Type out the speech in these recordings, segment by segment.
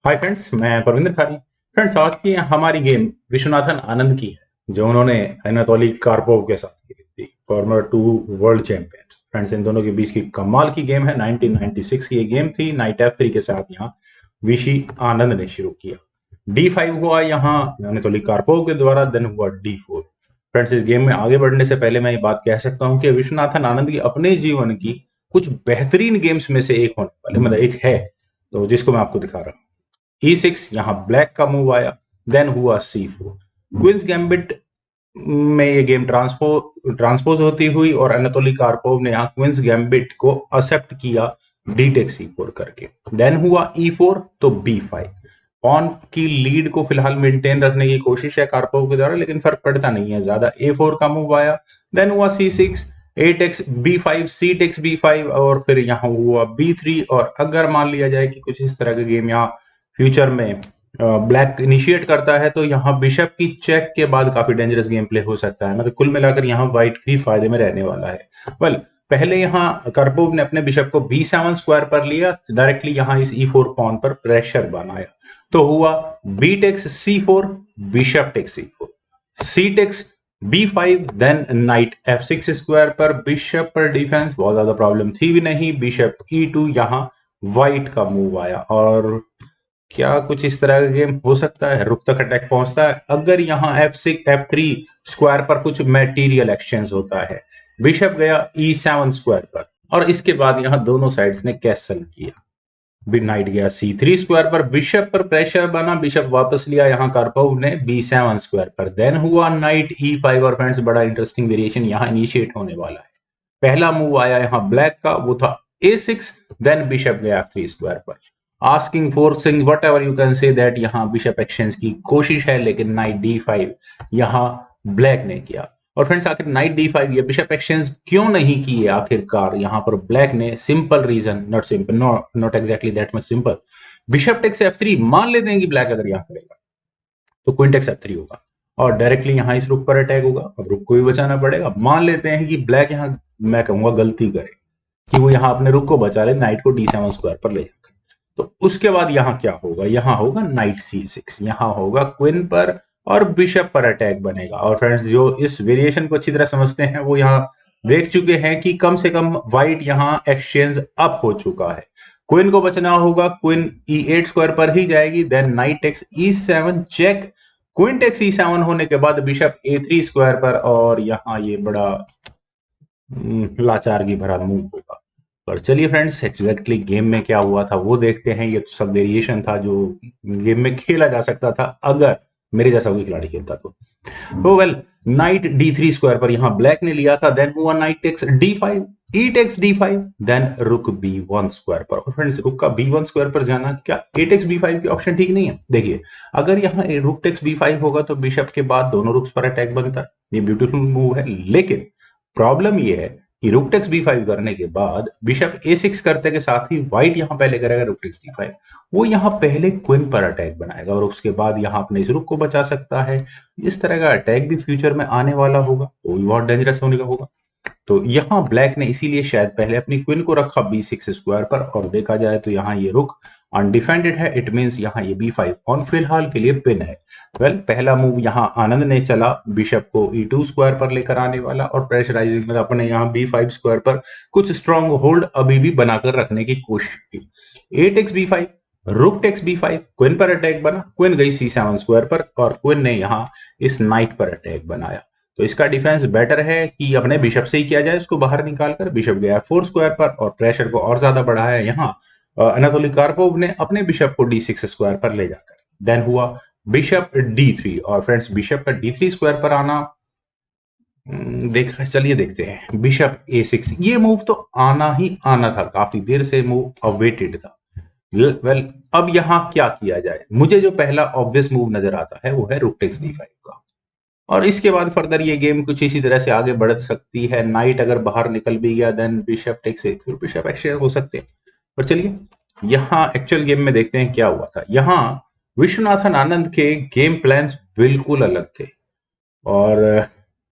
Hi friends, मैं परविंदर खारी। Friends, आज की हमारी गेम विश्वनाथन आनंद की है, जो उन्होंने अनातोली कार्पोव के साथ खेली थी, फॉर्मर 2 वर्ल्ड चैंपियंस। फ्रेंड्स, इन दोनों के बीच की कमाल की गेम है। 1996 की ये गेम थी। नाइट F3 के साथ यहाँ विशी आनंद ने शुरू किया। D5 हुआ यहाँ अनातोली कार्पोव के द्वारा, देन हुआ D4। फ्रेंड्स, इस गेम में आगे बढ़ने से पहले मैं ये बात कह सकता हूँ कि विश्वनाथन आनंद की अपने जीवन की कुछ बेहतरीन गेम्स में से एक होने वाले, मतलब एक है, तो जिसको मैं आपको दिखा रहा हूँ। E6, यहाँ ब्लैक का मूव आया, देन हुआ C4। क्वींस गैम्बिट में ये गेम ट्रांसपोज होती हुई और अनातोली कार्पोव ने यहाँ क्वींस गैम्बिट को एक्सेप्ट किया डी टेक C4 करके। देन हुआ E4 तो B5। पॉन की लीड को फिलहाल मेंटेन रखने की कोशिश है कार्पोव के द्वारा, लेकिन फर्क पड़ता नहीं है ज्यादा। A4 का मूव आया, देन हुआ C6, A takes B5, C takes B5 और फिर यहाँ हुआ B3। और अगर मान लिया जाए कि कुछ इस तरह का गेम यहाँ फ्यूचर में ब्लैक इनिशिएट करता है, तो यहाँ बिशप की चेक के बाद काफी डेंजरस गेम प्ले हो सकता है। मतलब कुल मिलाकर यहाँ व्हाइट भी फायदे में रहने वाला है। वेल, पहले यहाँ कार्पोव ने अपने बिशप को B7 स्क्वायर पर लिया, डायरेक्टली यहाँ इस E4 पॉन पर प्रेशर बनाया, तो हुआ B takes C4, bishop takes C4, C takes B5, then knight F6 square पर बिशप पर डिफेंस बहुत ज्यादा प्रॉब्लम थी भी नहीं। बिशप E2, यहाँ व्हाइट का मूव आया और क्या कुछ इस तरह का गेम हो सकता है। रुक तक अटैक पहुंचता है अगर यहाँ F6 F3 स्क्वायर पर कुछ मटेरियल एक्सचेंज होता है। बिशप गया E7 स्क्वायर पर और इसके बाद यहाँ दोनों साइड्स ने कैसल किया। नाइट गया C3 स्क्वायर पर, बिशप पर प्रेशर बना, बिशप वापस लिया यहाँ कार्पोव ने B7 स्क्वायर पर। देन हुआ नाइट E5 और फ्रेंड्स बड़ा इंटरेस्टिंग वेरिएशन यहाँ इनिशिएट होने वाला है। पहला मूव आया यहाँ ब्लैक का, वो था A6, देन बिशप गया F3 स्क्वायर पर, asking forcing what ever you can say that. यहाँ बिशप एक्सचेंज की कोशिश है, लेकिन नाइट D5 यहाँ ब्लैक ने किया। और फ्रेंड्स, आखिर नाइट D5 ये बिशप एक्सचेंज क्यों नहीं की है आखिरकार यहाँ पर ब्लैक ने? Simple reason, not simple, not exactly that much simple. Bishop takes F3, मान लेते हैं कि ब्लैक अगर यहाँ करेगा तो क्वीन टेक्स F3 होगा और डायरेक्टली यहाँ इस रुक पर अटैक होगा। अब रुक को भी बचाना पड़ेगा। मान लेते हैं कि ब्लैक यहाँ, मैं कहूंगा, गलती करे कि वो यहाँ अपने रुक को बचा ले, नाइट को D7 स्क्वायर पर ले जाकर, तो उसके बाद यहाँ क्या होगा? यहाँ होगा नाइट C6, यहाँ होगा क्वीन पर और बिशप पर अटैक बनेगा। और फ्रेंड्स, जो इस वेरिएशन को अच्छी तरह समझते हैं वो यहाँ देख चुके हैं कि कम से कम व्हाइट यहाँ एक्सचेंज अप हो चुका है। क्वीन को बचना होगा, क्वीन E8 स्क्वायर पर ही जाएगी, then knight takes E7 check, queen takes E7 होने के बाद बिशप A3 स्क्वायर पर, और यहाँ ये बड़ा लाचार की भरा मूव होगा। पर चलिए फ्रेंड्स, एग्जैक्टली गेम में क्या हुआ था वो देखते हैं। ये तो सब वेरिएशन था जो गेम में खेला जा सकता था अगर मेरे जैसा कोई खिलाड़ी खेलता तो वेल, नाइट D3 स्क्वायर पर यहाँ ब्लैक ने लिया था, देन हुआ knight takes D5, E takes D5, then rook B1 square पर। और फ्रेंड्स, रुक का B1 स्क्वायर पर जाना, क्या A टेक्स B5 की ऑप्शन ठीक नहीं है? देखिए, अगर यहाँ रुक टेक्स B5 होगा तो बिशप के बाद दोनों रुक्स पर अटैक बनता है, ये ब्यूटीफुल मूव है। लेकिन प्रॉब्लम ये है कि रुक टेक्स B5 करने के बाद बिशप A6 करते के साथ ही व्हाइट यहाँ पहले करेगा रुक टेक्स D5, वो यहाँ पहले क्वीन पर अटैक बनाएगा और उसके बाद यहाँ अपने इस रुक को बचा सकता है। इस तरह का अटैक भी फ्यूचर में आने वाला होगा, वो भी बहुत डेंजरस होने का होगा। तो यहाँ ब्लैक ने इसीलिए शायद पहले अपनी क्वीन को रखा B6 स्क्वायर पर, और देखा जाए तो यहाँ ये रुक अनडिफेंडेड है। इट मींस यहाँ ये B5 ऑन फिलहाल के लिए पिन है। वेल, पहला मूव यहाँ आनंद ने चला, बिशप को E2 स्क्वायर पर लेकर आने वाला और प्रेशराइजिंग में अपने यहाँ B5 स्क्वायर पर कुछ स्ट्रॉन्ग होल्ड अभी भी बनाकर रखने की कोशिश की। A takes B5, rook takes B5, queen पर अटैक बना, क्वीन गई C7 स्क्वायर पर और क्वीन ने यहाँ इस नाइट पर अटैक बनाया। तो इसका डिफेंस बेटर है कि अपने बिशप से ही किया जाए, उसको बाहर निकालकर। बिशप गया F4 स्क्वायर पर और प्रेशर को और ज्यादा बढ़ाया यहाँ अनातोली कार्पोव ने अपने बिशप को D6 स्क्वायर पर ले जाकर। देन हुआ बिशप D3 और फ्रेंड्स, बिशप का D3 स्क्वायर पर आना, चलिए देखते हैं। बिशप A6, ये मूव तो आना ही आना था, काफी देर से मूव अवेटेड था। वेल, अब यहाँ क्या किया जाए? मुझे जो पहला ऑब्वियस मूव नजर आता है वो है रुक टेक्स D5 का, और इसके बाद फर्दर ये गेम कुछ इसी तरह से आगे बढ़ सकती है। नाइट अगर बाहर निकल भी गया, देन बिशप टेक्स, फिर बिशप एक्सचेंज हो सकते हैं। पर चलिए यहाँ एक्चुअल गेम में देखते हैं क्या हुआ था। यहाँ विश्वनाथन आनंद के गेम प्लान्स बिल्कुल अलग थे, और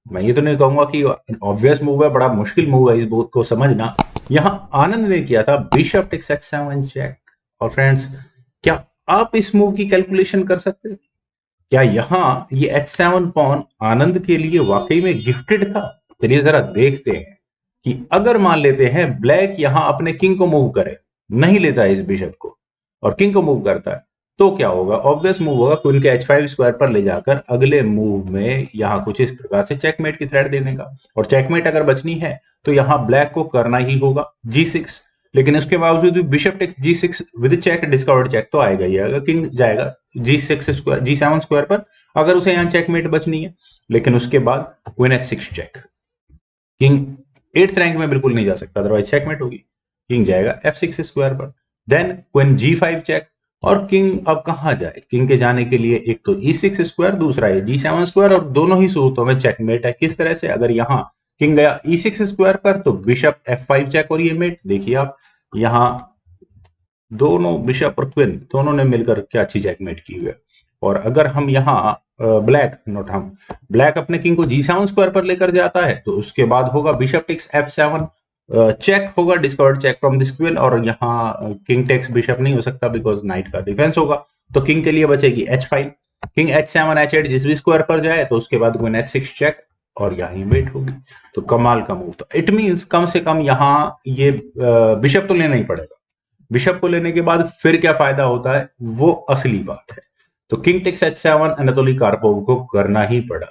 मैं ये तो नहीं कहूंगा कि ऑब्वियस मूव है, बड़ा मुश्किल मूव है इस बात को समझना। यहाँ आनंद ने किया था बिशप टेक्स H7 चेक, और फ्रेंड्स क्या आप इस मूव की कैलकुलेशन कर सकते हैं? क्या यहाँ ये H7 पॉन आनंद के लिए वाकई में गिफ्टेड था? चलिए जरा देखते हैं कि अगर मान लेते हैं ब्लैक यहां अपने किंग को मूव करे, नहीं लेता है इस बिशप को और किंग को मूव करता है, तो क्या होगा? ऑब्वियस मूव होगा क्वीन के H5 स्क्वायर पर ले जाकर अगले मूव में यहां कुछ इस प्रकार से चेकमेट की थ्रेट देने का। और चेकमेट अगर बचनी है तो यहां ब्लैक को करना ही होगा G6, लेकिन उसके बावजूद भी bishop takes G6 with check discovered check तो आएगा ही आएगा। किंग जाएगा G6 स्क्वायर G7 स्क्वायर पर अगर उसे यहाँ चेकमेट बचनी है, लेकिन उसके बाद queen H6 check, king 8th rank में बिल्कुल नहीं जा सकता, अदरवाइज चेकमेट होगी। किंग जाएगा F6 स्क्वायर पर, देन क्वीन G5 चेक, और किंग अब कहां जाए? किंग के जाने के लिए एक तो E6 स्क्वायर, दूसरा है G7 स्क्वायर, और दोनों ही सूरतों में चेकमेट है। किस तरह से? अगर यहाँ किंग गया E6 स्क्वायर पर तो बिशप F5 चेक और ये मेट। देखिए आप यहाँ दोनों बिशप और क्वीन दोनों ने मिलकर क्या अच्छी चेकमेट की हुई है। और अगर हम यहाँ ब्लैक अपने किंग को G7 स्क्वायर पर लेकर जाता है तो उसके बाद होगा बिशप टेक्स F7 चेक होगा discovered check from this queen, और यहाँ किंग टेक्स बिशप नहीं हो सकता बिकॉज नाइट का डिफेंस होगा। तो किंग के लिए बचेगी H5, किंग H7 H8 जिस भी स्क्वायर पर जाए तो उसके बाद क्वीन H6 चेक और यहाँ मेट होगी। तो कमाल का मूव था। इट मींस कम से कम यहाँ ये बिशप तो लेना ही पड़ेगा। बिशप को लेने के बाद फिर क्या फायदा होता है वो असली बात है। तो king takes H7 Anatoly Karpov को करना ही पड़ा।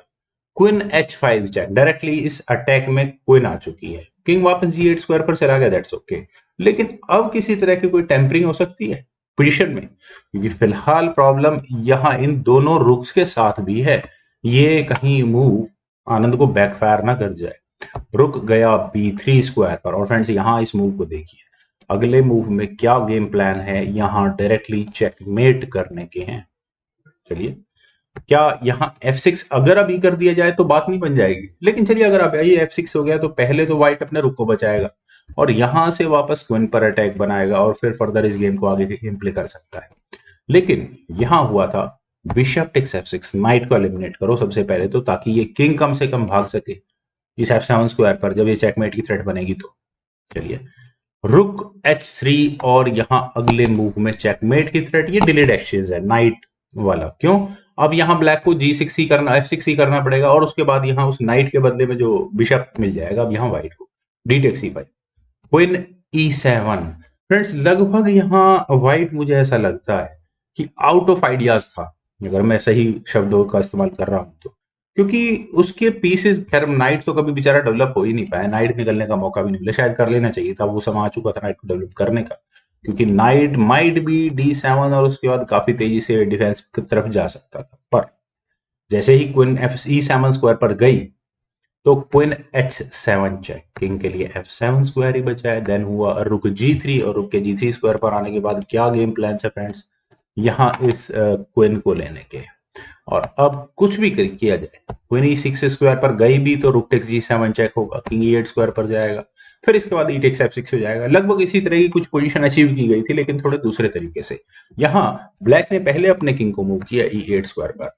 क्वीन H5 चेक, डायरेक्टली इस अटैक में क्वीन आ चुकी है, किंग वापस G8 स्क्वायर पर चला गया, दैट्स ओके। लेकिन अब किसी तरह की कोई टेम्परिंग हो सकती है पोजीशन में, क्योंकि फिलहाल प्रॉब्लम यहां इन दोनों रुक्स के साथ भी है। ये कहीं मूव आनंद को बैकफायर ना कर जाए। रुक गया B3 स्क्वायर पर, और फ्रेंड्स यहां इस मूव को देखिए, अगले मूव में क्या गेम प्लान है। यहां डायरेक्टली चेकमेट करने के हैं। चलिए, क्या यहाँ F6 अगर अभी कर दिया जाए तो बात नहीं बन जाएगी, लेकिन चलिए अगर अब ये F6 हो गया तो पहले तो व्हाइट अपने रुक को बचाएगा और यहां से वापस क्वीन पर अटैक बनाएगा और फिर फर्दर इस गेम को आगे प्ले कर सकता है। लेकिन यहां हुआ था बिशप टेक्स F6, नाइट को एलिमिनेट करो सबसे पहले तो, ताकि ये किंग कम से कम भाग सके इस F7 स्क्वायर पर जब ये चेकमेट की थ्रेट बनेगी तो। चलिए, रुक H3 और यहां अगले मूव में चेकमेट की थ्रेट, ये डिलेड एक्सचेंज है नाइट वाला। क्यों? अब यहां ब्लैक को G6 ही करना, F6 ही करना पड़ेगा और उसके बाद यहां उस नाइट के बदले में जो बिशप मिल जाएगा अब यहां व्हाइट को D takes E5, queen E7। Friends लगभग यहां व्हाइट मुझे ऐसा लगता है कि आउट ऑफ आइडियाज था, अगर मैं सही शब्दों का इस्तेमाल कर रहा हूं तो, क्योंकि उसके पीसेस, खैर नाइट तो कभी बेचारा डेवलप हो ही नहीं पाया, नाइट निकलने का मौका भी नहीं मिला, शायद कर लेना चाहिए था, वो समय आ चुका था नाइट को डेवलप करने का, क्योंकि नाइट माइट भी D7 और उसके बाद काफी तेजी से डिफेंस की तरफ जा सकता था। पर जैसे ही क्वीन E7 स्क्वायर पर गई तो क्वीन H7 चेक, किंग के लिए F7 स्क्वायर ही बचा है। देन हुआ रुक G3 और रुक के G3 स्क्वायर पर आने के बाद क्या गेम प्लान है फ्रेंड्स, यहाँ इस क्वीन को लेने के। और अब कुछ भी किया जाए, क्वीन E6 स्क्वायर पर गई भी तो रुक टेक्स G7 चेक होगा, किंग E8 स्क्वायर पर जाएगा, फिर इसके बाद E टेक्स F6 हो जाएगा। लगभग इसी तरह की कुछ पोजीशन अचीव की गई थी, लेकिन थोड़े दूसरे तरीके से। यहाँ ब्लैक ने पहले अपने किंग को मूव किया E8 स्क्वायर पर,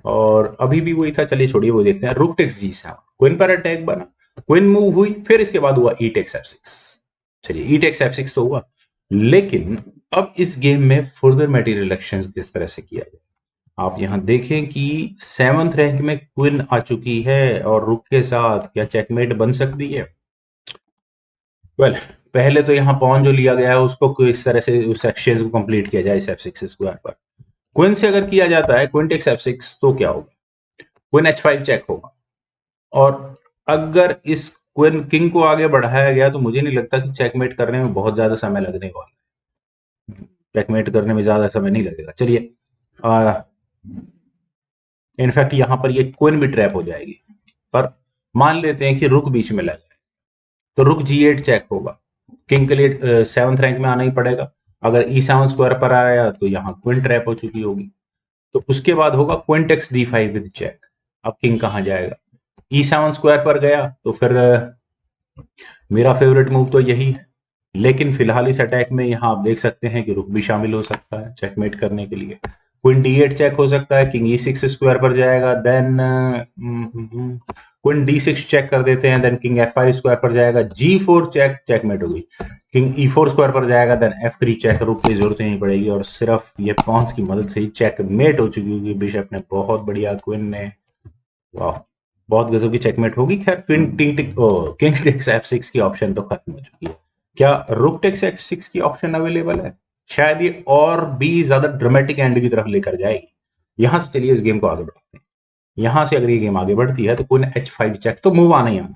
और अभी भी वही था। चलिए छोड़िए, वो देखते हैं। रुक टेक्स G7, क्वीन पर अटैक बना, क्वीन मूव हुई, फिर इसके बाद हुआ E टेक्स F6। चलिए E टेक्स F6 तो हुआ, लेकिन अब इस गेम में फर्दर मटेरियल एक्शंस किस तरह से किया जाए। आप यहां देखें कि 7th रैंक में क्वीन आ चुकी है और रुक के साथ क्या चेकमेट बन सकती है? वेल, पहले तो यहाँ पॉन जो लिया गया है उसको किस तरह से उस एक्सचेंज को कंप्लीट किया जाए इस F6 स्क्वायर पर। क्वीन से अगर किया जाता है क्वीन टेक्स F6 तो क्या होगा? क्वीन H5 चेक होगा, और अगर इस क्वीन किंग को आगे बढ़ाया गया तो मुझे नहीं लगता कि चेकमेट करने में बहुत ज्यादा समय लगने वाला है। चेकमेट करने में ज्यादा समय नहीं लगेगा। चलिए, इनफैक्ट यहां पर ये क्वीन भी ट्रैप हो जाएगी, पर मान लेते हैं कि रुक बीच में लग जाए तो रुक G8 चेक होगा, किंग के लिए 7th रैंक में आना ही पड़ेगा। अगर E7 स्क्वायर पर आया तो यहाँ क्वीन ट्रैप हो चुकी होगी, तो उसके बाद होगा queen takes D5 with check. अब किंग कहां जाएगा? E7 स्क्वायर पर गया तो फिर मेरा फेवरेट मूव तो यही है, लेकिन फिलहाल इस अटैक में यहाँ आप देख सकते हैं कि रुक भी शामिल हो सकता है चेकमेट करने के लिए। क्वीन D8 चेक हो सकता है, किंग E6 स्क्वायर पर जाएगा, देन क्वीन D6 चेक कर देते हैं, देन किंग F5 स्क्वायर पर जाएगा, G4 चेक, चेकमेट होगी। किंग E4 स्क्वायर पर जाएगा, देन F3 चेक, रुक की जरूरत ही नहीं पड़ेगी और सिर्फ ये पॉन्स की मदद से ही चेकमेट हो चुकी होगी बिशप ने। बहुत बढ़िया, क्वीन ने, वाह, बहुत गजब की चेकमेट होगी। खैर किंग टेक्स F6 की ऑप्शन तो खत्म हो चुकी है। क्या रुक टेक्स F6 की ऑप्शन अवेलेबल है? शायद ये और भी ज्यादा ड्रामेटिक एंड की तरफ लेकर जाएगी। यहां से चलिए इस गेम को आगे बढ़ाते हैं। यहां से अगर ये गेम आगे बढ़ती है तो क्वीन H5 चेक, तो मूव आना ही आना है।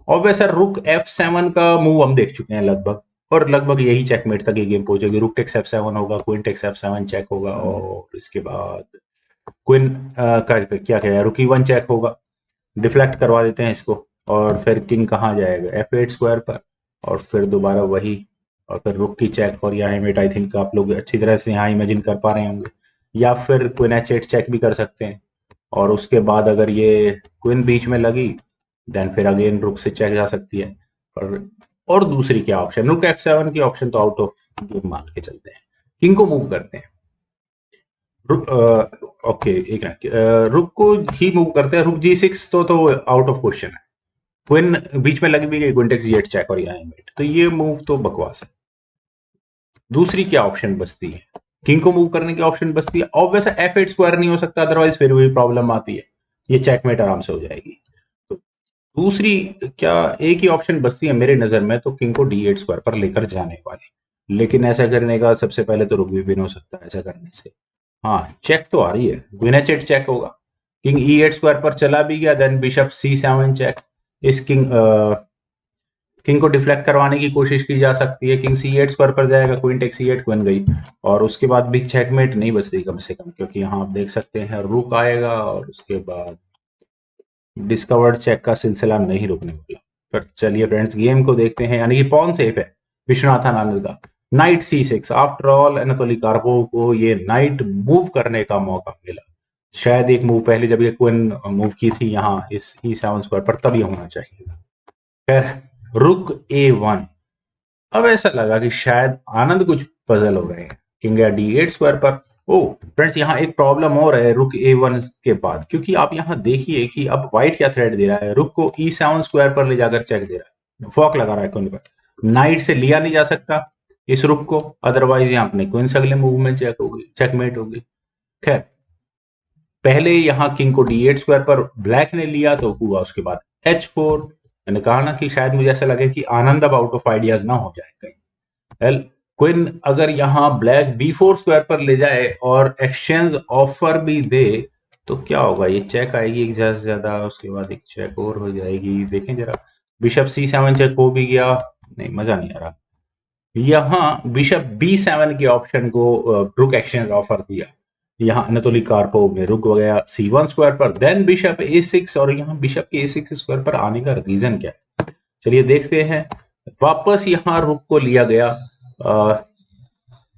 और वैसा रुक F7 का मूव हम देख चुके हैं लगभग, और लगभग यही चेकमेट तक ये गेम पहुंचेगी। रुक टेक्स F7 होगा, क्वीन टेक्स F7 चेक होगा, और इसके बाद क्वीन का क्या कहें, रुक E1 चेक होगा। डिफ्लेक्ट करवा देते हैं इसको, और फिर किंग कहाँ जाएगा, F8 स्क्वायर पर, और फिर दोबारा वही, और फिर रुक की चेक। और यहाँ इमेट आई थिंक आप लोग अच्छी तरह से यहाँ इमेजिन कर पा रहे होंगे। या फिर क्वीन H8 चेक भी कर सकते हैं, और उसके बाद अगर ये क्वीन बीच में लगी, देन फिर अगेन रुक से चेक जा सकती है। और दूसरी क्या ऑप्शन, रुक F7 की ऑप्शन तो आउट ऑफ गेम मान के चलते हैं। किंग को मूव करते हैं, रुक ओके एक मिनट, रुक को ही मूव करते हैं। रुक G6 तो आउट ऑफ क्वेश्चन है। क्वीन बीच में लगी भी गई, क्वीन टेक्स G8 चेक और यहाँ इमेट, तो ये मूव तो बकवास है। दूसरी क्या ऑप्शन बचती है, किंग को मूव करने की ऑप्शन बचती है। और वैसे F8 स्क्वायर नहीं हो सकता, अदरवाइज फिर भी प्रॉब्लम आती है, ये चेकमेट आराम से हो जाएगी। तो दूसरी क्या एक ही ऑप्शन बचती है मेरे नजर में, तो किंग को D8 स्क्वायर पर लेकर जाने वाली। लेकिन ऐसा करने का सबसे पहले तो रुक भी विन हो सकता है ऐसा करने से। हाँ, चेक तो आ रही है, क्वीन H8 चेक होगा, किंग E8 स्क्वायर पर चला भी गया, देन बिशप C7 चेक। इस किंग को डिफ्लेक्ट करवाने की कोशिश की जा सकती है। किंग C8 स्क्वायर पर जाएगा, क्वीन टेक्स C8, क्वीन गई, और उसके बाद भी चेकमेट नहीं बचती कम से कम, क्योंकि यहाँ आप देख सकते हैं रुक आएगा, और उसके बाद डिस्कवर्ड चेक का सिलसिला नहीं रुकने वाला। पर चलिए फ्रेंड्स, गेम को देखते हैं, यानी कि पॉन सेफ है विश्वनाथन आनंद का। Knight C6, after all Anatoly Karpov को ये नाइट मूव करने का मौका मिला। शायद एक मूव पहले जब ये क्वीन मूव की थी यहाँ इस E7 स्क्वायर पर, तब ये होना चाहिए। फिर रुक A1, अब ऐसा लगा कि शायद आनंद कुछ पजल हो रहे हैं। किंग या D8 स्क्वायर पर। ओ फ्रेंड्स, यहाँ एक प्रॉब्लम और है रुक A1 के बाद, क्योंकि आप यहाँ देखिए कि अब व्हाइट क्या थ्रेड दे रहा है, रुक को E7 स्क्वायर पर ले जाकर चेक दे रहा है, फॉक लगा रहा है क्वीन पर। नाइट से लिया नहीं जा सकता इस रुक को, अदरवाइज यहाँ अपने क्वीन से अगले मूव में चेक होगी, चेकमेट होगी। खैर, पहले यहाँ किंग को D8 स्क्वायर पर ब्लैक ने लिया तो हुआ, उसके बाद H4। मैंने कहा ना कि शायद मुझे ऐसा लगे कि आनंद अब आउट ऑफ आइडियाज ना हो जाए कहीं। क्वीन अगर यहाँ ब्लैक B4 स्क्वायर पर ले जाए और एक्सचेंज ऑफर भी दे, तो क्या होगा, ये चेक आएगी एक ज्यादा से ज्यादा, उसके बाद एक चेक और हो जाएगी। देखें जरा, बिशप C7 चेक हो भी गया, नहीं मजा नहीं आ रहा। यहाँ बिशप B7 के ऑप्शन को रुक एक्सचेंज ऑफर दिया, यहाँ अनातोली कार्पोव ने रुक गया C1 स्क्वायर पर, देन बिशप A6, और यहाँ बिशप के A6 स्क्वायर पर आने का रीजन क्या है, चलिए देखते हैं। वापस यहाँ रुक को लिया गया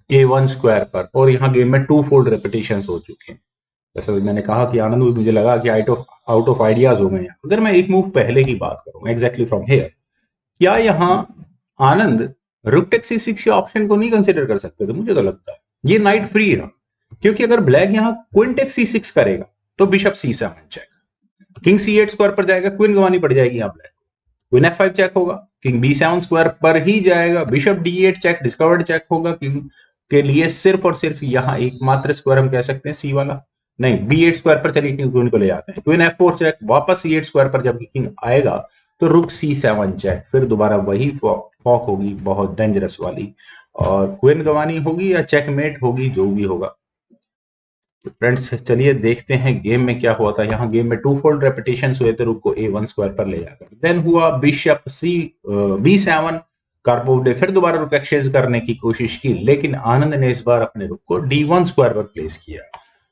A1 स्क्वायर पर, और यहाँ गेम में 2 फोल्ड रेपिटेशन हो चुके हैं। जैसे मैंने कहा कि आनंद, मुझे लगा कि आउट ऑफ आइडियाज हो गए हैं। अगर मैं एक मूव पहले की बात करूं, एग्जैक्टली फ्रॉम हेयर, क्या यहाँ आनंद रुक टेक्स C6 के ऑप्शन को नहीं कंसिडर कर सकते थे? मुझे तो लगता है ये नाइट फ्री है, क्योंकि अगर ब्लैक यहाँ क्वीन टेक्स C6 करेगा तो bishop C7 check, king C8 square पर जाएगा, क्वीन गंवानी पड़ जाएगी यहाँ ब्लैक, क्वीन F5 चेक होगा, किंग B7 स्क्वायर पर ही जाएगा, bishop D8 check, discovered check होगा किंग के लिए। सिर्फ और सिर्फ यहाँ एकमात्र स्क्वायर हम कह सकते हैं C वाला, नहीं B8 स्क्वायर पर चलिए किंग क्वीन को ले जाते हैं, क्वीन F4 चेक, वापस C8 स्क्वायर पर जब किंग आएगा तो रुक C7 चेक, फिर दोबारा वही फॉक होगी बहुत डेंजरस वाली, और क्वीन गंवानी होगी या चेकमेट होगी, जो भी होगा। तो फ्रेंड्स चलिए देखते हैं गेम में क्या हुआ था। यहाँ गेम में 2 फोल्ड रेपिटेशन हुए थे रुक को A1 स्क्वायर पर ले जाकर, देन हुआ बिशप B7, कार्पोव ने फिर दोबारा रुक एक्सचेंज करने की कोशिश की, लेकिन आनंद ने इस बार अपने रुक को D1 स्क्वायर पर प्लेस किया।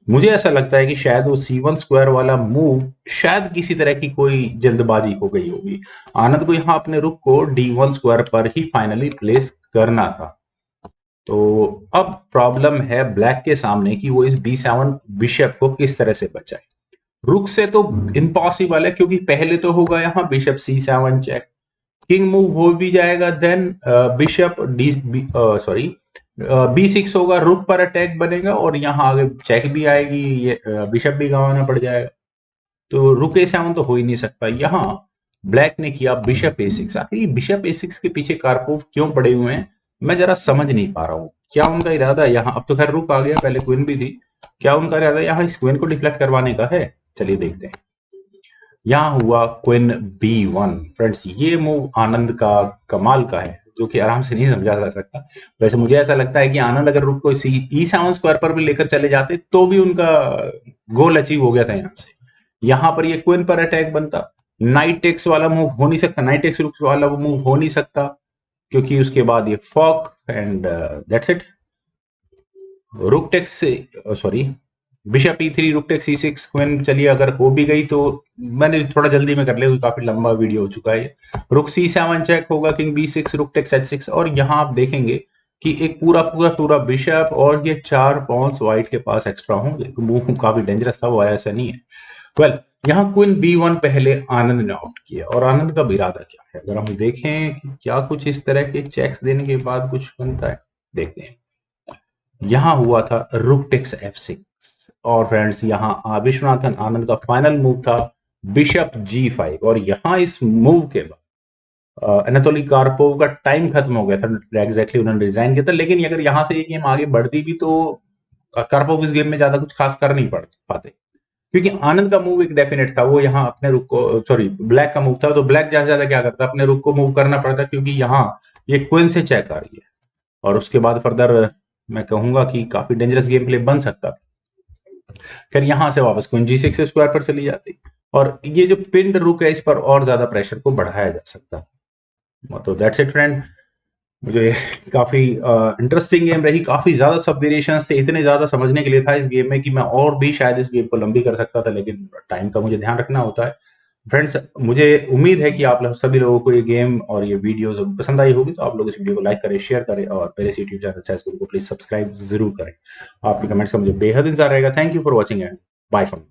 मुझे ऐसा लगता है कि शायद वो C1 स्क्वायर वाला मूव, शायद किसी तरह की कोई जल्दबाजी हो गई होगी। आनंद को यहाँ अपने रुक को D1 स्क्वायर पर ही फाइनली प्लेस करना था। तो अब प्रॉब्लम है ब्लैक के सामने कि वो इस B7 बिशप को किस तरह से बचाए। रुक से तो इम्पॉसिबल है, क्योंकि पहले तो होगा यहाँ bishop C7 check, king move हो भी जाएगा, देन बिशप B6 होगा, रुक पर अटैक बनेगा, और यहाँ आगे चेक भी आएगी, ये बिशप भी गंवाना पड़ जाएगा। तो रुक A7 तो हो ही नहीं सकता। यहाँ ब्लैक ने किया बिशप A6। आखिर ये बिशप A6 के पीछे कारपोव क्यों पड़े हुए हैं, मैं जरा समझ नहीं पा रहा हूँ। क्या उनका इरादा है यहाँ, अब तो खैर रुक आ गया, पहले क्वीन भी थी, क्या उनका इरादा यहाँ इस क्वीन को डिफ्लेक्ट करवाने का है? चलिए देखते हैं। यहाँ हुआ क्वीन B1। फ्रेंड्स ये मूव आनंद का कमाल का है, जो कि आराम से नहीं समझा जा सकता। वैसे मुझे ऐसा लगता है कि आनंद अगर रुक को E7 स्क्वायर पर भी लेकर चले जाते तो भी उनका गोल अचीव हो गया था यहाँ से। यहाँ पर ये क्वीन पर अटैक बनता, नाइट टेक्स वाला मूव हो नहीं सकता, नाइट टेक्स रुक वाला मूव हो नहीं सकता, क्योंकि उसके बाद ये fork and that's it. Rook takes से sorry bishop E3 rook takes E6 queen, चलिए अगर हो भी गई तो मैंने थोड़ा जल्दी में कर लिया, काफी लंबा वीडियो हो चुका है। रुक C7 चेक होगा, king B6 rook takes H6, और यहाँ आप देखेंगे कि एक पूरा बिशप और ये 4 पॉन्स व्हाइट के पास एक्स्ट्रा होंगे, तो मूव काफी डेंजरस था वो, ऐसा नहीं है। वेल यहाँ क्वीन B1 पहले आनंद ने ऑप्ट किया, और आनंद का इरादा क्या है अगर हम देखें कि क्या कुछ इस तरह के चेक्स देने के बाद कुछ बनता है, देखते हैं। यहां हुआ था रुक टेक्स F6, और फ्रेंड्स यहाँ विश्वनाथन आनंद का फाइनल मूव था बिशप G5, और यहाँ इस मूव के बाद अनातोली कार्पोव का टाइम खत्म हो गया था एग्जैक्टली, उन्होंने रिजाइन किया था। लेकिन अगर यहाँ से ये गेम आगे बढ़ती भी तो कार्पोव इस गेम में ज्यादा कुछ खास कर नहीं पाते, क्योंकि आनंद का मूव एक डेफिनेट था, वो यहाँ अपने रुक को सॉरी ब्लैक का मूव था, तो ब्लैक ज्यादा ज्यादा क्या करता, अपने रुक को मूव करना पड़ता, क्योंकि यहाँ ये क्वीन से चेक आ रही है, और उसके बाद फर्दर मैं कहूंगा कि काफी डेंजरस गेम प्ले बन सकता था। फिर यहां से वापस क्वीन G6 स्क्वायर पर चली जाती, और ये जो पिंड रुक है इस पर और ज्यादा प्रेशर को बढ़ाया जा सकता। तो दैट्स इट फ्रेंड, मुझे काफी इंटरेस्टिंग गेम रही, काफी ज्यादा सब वेरिएशंस थे, इतने ज्यादा समझने के लिए था इस गेम में कि मैं और भी शायद इस गेम को लंबी कर सकता था, लेकिन टाइम का मुझे ध्यान रखना होता है। फ्रेंड्स मुझे उम्मीद है कि आप सभी लोगों को ये गेम और ये वीडियोस पसंद आई होगी, तो आप लोग इस वीडियो को लाइक करें, शेयर करें, और मेरे यूट्यूब चैनल चेस गुरु को प्लीज सब्सक्राइब जरूर करें। आपके कमेंट्स का मुझे बेहद इंतजार रहेगा। Thank you for watching and bye from